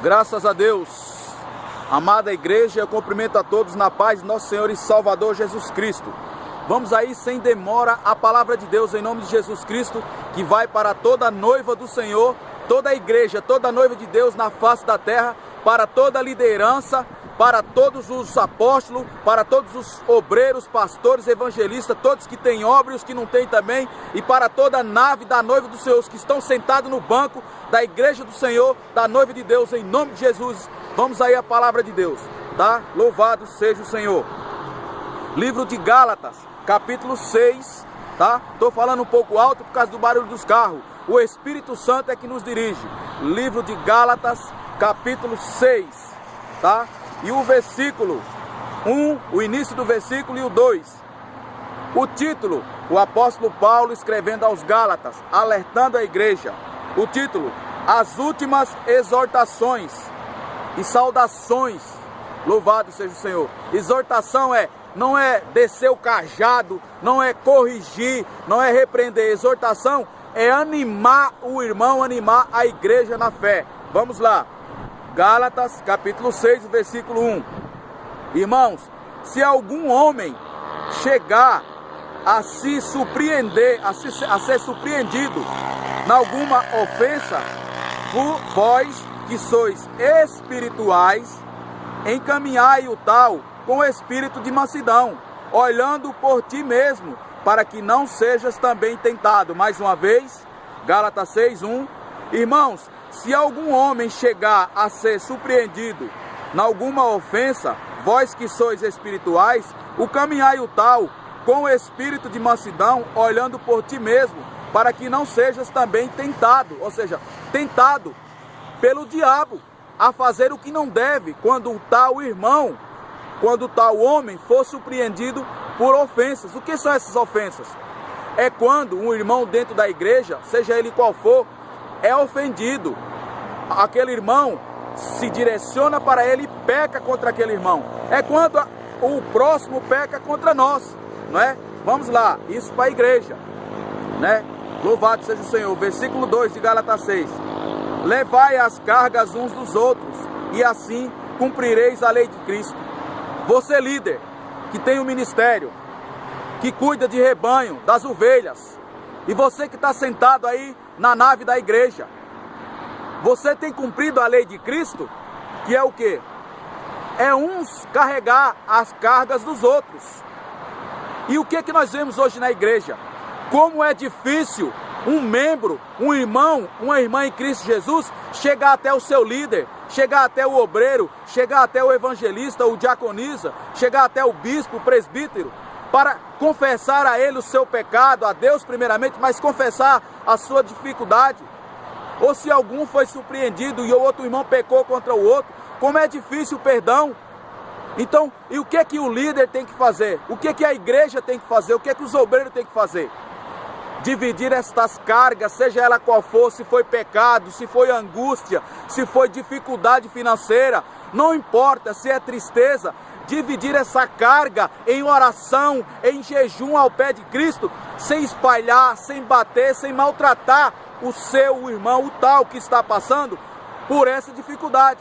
Graças a Deus, amada igreja, eu cumprimento a todos na paz de nosso Senhor e Salvador Jesus Cristo. Vamos aí sem demora a palavra de Deus em nome de Jesus Cristo, que vai para toda a noiva do Senhor, toda a igreja, toda a noiva de Deus na face da terra, para toda a liderança, para todos os apóstolos, para todos os obreiros, pastores, evangelistas, todos que têm obra e os que não têm também, e para toda a nave da noiva do Senhor, os que estão sentados no banco da igreja do Senhor, da noiva de Deus, em nome de Jesus. Vamos aí a palavra de Deus, tá? Louvado seja o Senhor. Livro de Gálatas, capítulo 6, tá? Tô falando um pouco alto por causa do barulho dos carros. O Espírito Santo é que nos dirige. Livro de Gálatas, capítulo 6, tá? E o versículo 1, o início do versículo e o 2. O título, o apóstolo Paulo escrevendo aos Gálatas, alertando a igreja. O título, as últimas exortações e saudações. Louvado seja o Senhor. Exortação não é descer o cajado, não é corrigir, não é repreender. Exortação é animar o irmão, animar a igreja na fé. Vamos lá. Gálatas, capítulo 6, versículo 1. Irmãos, se algum homem chegar a se surpreender, a ser surpreendido em alguma ofensa, vós que sois espirituais, encaminhai o tal com espírito de mansidão, olhando por ti mesmo, para que não sejas também tentado. Mais uma vez, Gálatas 6, 1. Irmãos, se algum homem chegar a ser surpreendido em alguma ofensa, vós que sois espirituais, o caminhai o tal com o espírito de mansidão, olhando por ti mesmo, para que não sejas também tentado, ou seja, tentado pelo diabo a fazer o que não deve, quando o tal irmão, quando o tal homem for surpreendido por ofensas. O que são essas ofensas? É quando um irmão dentro da igreja, seja ele qual for, é ofendido. Aquele irmão se direciona para ele e peca contra aquele irmão. É quando o próximo peca contra nós, não é? Vamos lá, isso para a igreja, né? Louvado seja o Senhor. Versículo 2 de Gálatas 6. Levai as cargas uns dos outros, e assim cumprireis a lei de Cristo. Você líder, que tem um ministério, que cuida de rebanho, das ovelhas, e você que está sentado aí na nave da igreja, você tem cumprido a lei de Cristo, que é o quê? É uns carregar as cargas dos outros. E o que nós vemos hoje na igreja? Como é difícil um membro, um irmão, uma irmã em Cristo Jesus chegar até o seu líder, chegar até o obreiro, chegar até o evangelista, o diaconisa, chegar até o bispo, o presbítero, para confessar a ele o seu pecado, a Deus primeiramente, mas confessar a sua dificuldade. Ou se algum foi surpreendido e o outro irmão pecou contra o outro, como é difícil o perdão. Então, e o que o líder tem que fazer? O que a igreja tem que fazer? O que os obreiros têm que fazer? Dividir estas cargas, seja ela qual for, se foi pecado, se foi angústia, se foi dificuldade financeira, não importa se é tristeza, dividir essa carga em oração, em jejum ao pé de Cristo, sem espalhar, sem bater, sem maltratar o seu irmão, o tal que está passando por essa dificuldade.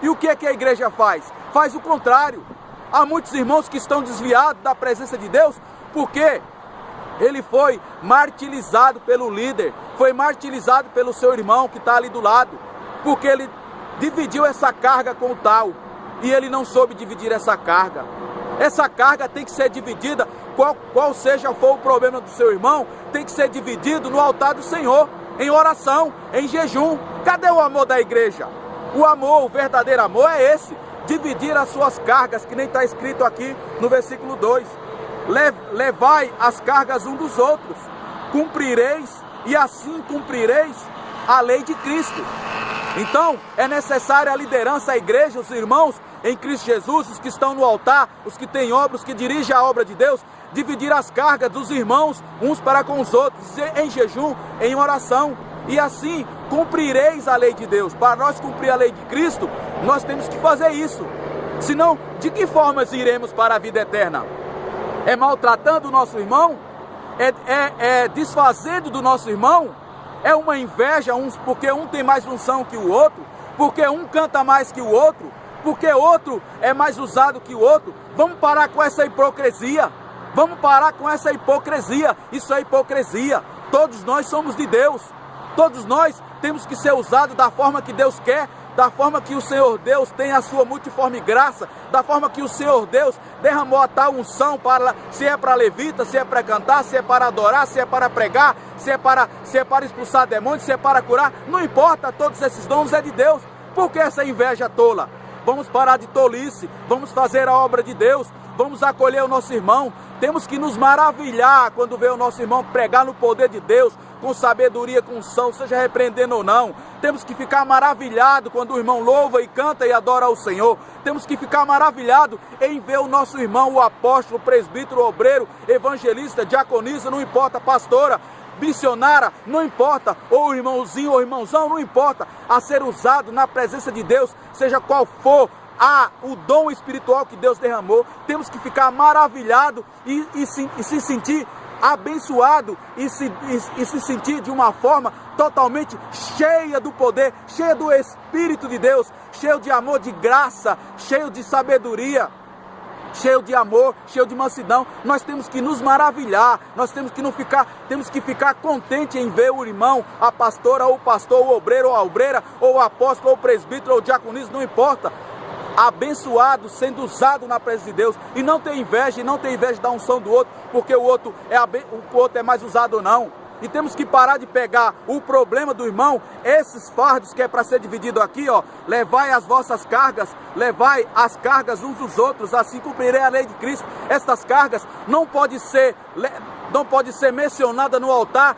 E o que a igreja faz? Faz o contrário. Há muitos irmãos que estão desviados da presença de Deus, porque ele foi martirizado pelo líder, foi martirizado pelo seu irmão que está ali do lado, porque ele dividiu essa carga com o tal, e ele não soube dividir essa carga. Essa carga tem que ser dividida, qual seja for o problema do seu irmão, tem que ser dividido no altar do Senhor, em oração, em jejum. Cadê o amor da igreja? O amor, o verdadeiro amor é esse, dividir as suas cargas, que nem está escrito aqui no versículo 2. Levai as cargas uns dos outros, cumprireis, e assim cumprireis a lei de Cristo. Então, é necessária a liderança, a igreja, os irmãos em Cristo Jesus, os que estão no altar, os que têm obra, os que dirigem a obra de Deus, dividir as cargas dos irmãos uns para com os outros, em jejum, em oração, e assim cumprireis a lei de Deus. Para nós cumprir a lei de Cristo, nós temos que fazer isso. Senão, de que forma iremos para a vida eterna? É maltratando o nosso irmão? É desfazendo do nosso irmão? É uma inveja, porque um tem mais unção que o outro? porque um canta mais que o outro, porque outro é mais usado que o outro. Vamos parar com essa hipocrisia. Vamos parar com essa hipocrisia. Isso é hipocrisia. Todos nós somos de Deus. Todos nós temos que ser usados da forma que Deus quer, da forma que o Senhor Deus tem a sua multiforme graça, da forma que o Senhor Deus derramou a tal unção, se é para levita, se é para cantar, se é para adorar, se é para pregar, se é para expulsar demônios, se é para curar, não importa, todos esses dons é de Deus. Por que essa inveja tola? Vamos parar de tolice, vamos fazer a obra de Deus, vamos acolher o nosso irmão. Temos que nos maravilhar quando vê o nosso irmão pregar no poder de Deus, com sabedoria, com unção, seja repreendendo ou não. Temos que ficar maravilhado quando o irmão louva e canta e adora ao Senhor. Temos que ficar maravilhado em ver o nosso irmão, o apóstolo, o presbítero, o obreiro, evangelista, diaconisa, não importa, pastora, missionária, não importa, ou irmãozinho ou irmãozão, não importa, a ser usado na presença de Deus, seja qual for o dom espiritual que Deus derramou. Temos que ficar maravilhado e se sentir abençoado e se sentir de uma forma totalmente cheia do poder, cheia do Espírito de Deus, cheio de amor, de graça, cheio de sabedoria, cheio de amor, cheio de mansidão. Nós temos que nos maravilhar, nós temos que ficar contente em ver o irmão, a pastora, ou o pastor, o obreiro, ou a obreira, ou o apóstolo, ou o presbítero, ou o diaconisa, não importa, abençoado, sendo usado na presença de Deus, e não ter inveja, da unção do outro, porque o outro é mais usado ou não. E temos que parar de pegar o problema do irmão, esses fardos que é para ser dividido aqui, ó, levai as vossas cargas, levai as cargas uns dos outros, assim cumprirei a lei de Cristo. Estas cargas não pode ser mencionada no altar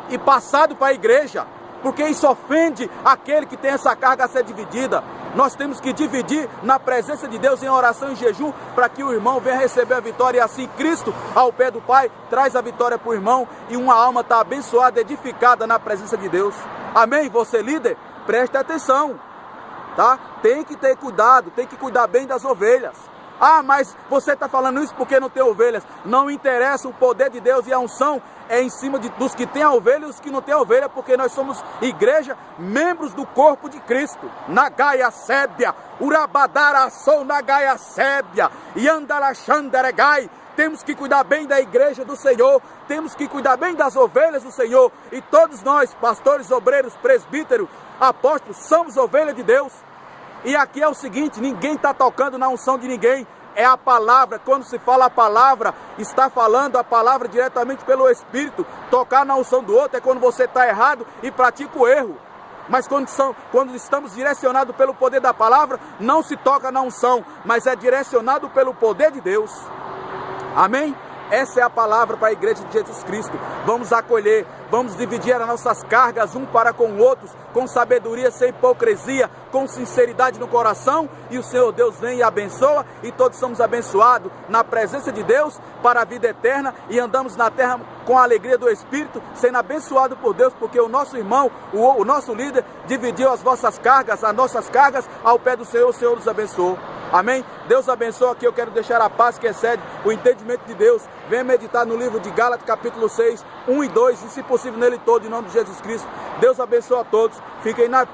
e passado para a igreja, porque isso ofende aquele que tem essa carga a ser dividida. Nós temos que dividir na presença de Deus em oração e jejum, para que o irmão venha receber a vitória, e assim Cristo, ao pé do Pai, traz a vitória para o irmão, e uma alma está abençoada, edificada na presença de Deus. Amém? Você líder, preste atenção, tá? Tem que ter cuidado, tem que cuidar bem das ovelhas. Ah, mas você está falando isso porque não tem ovelhas. Não interessa, o poder de Deus e a unção é em cima dos que têm a ovelha e os que não têm a ovelha, porque nós somos igreja, membros do corpo de Cristo. Nagaia sébia, urabadara sou nagaia sébia, yandarachandaregai. Temos que cuidar bem da igreja do Senhor, temos que cuidar bem das ovelhas do Senhor, e todos nós, pastores, obreiros, presbíteros, apóstolos, somos ovelha de Deus. E aqui é o seguinte, ninguém está tocando na unção de ninguém, é a palavra. Quando se fala a palavra, está falando a palavra diretamente pelo Espírito. Tocar na unção do outro é quando você está errado e pratica o erro. Mas quando estamos direcionados pelo poder da palavra, não se toca na unção, mas é direcionado pelo poder de Deus. Amém? Essa é a palavra para a igreja de Jesus Cristo. Vamos acolher, vamos dividir as nossas cargas um para com outros, com sabedoria, sem hipocrisia, com sinceridade no coração, e o Senhor Deus vem e abençoa, e todos somos abençoados na presença de Deus para a vida eterna, e andamos na terra com a alegria do Espírito, sendo abençoado por Deus, porque o nosso irmão, o nosso líder, dividiu as nossas cargas ao pé do Senhor. O Senhor nos abençoou. Amém? Deus abençoe. Aqui eu quero deixar a paz que excede o entendimento de Deus. Venha meditar no livro de Gálatas, capítulo 6, 1 e 2, e se possível nele todo, em nome de Jesus Cristo. Deus abençoe a todos. Fiquem na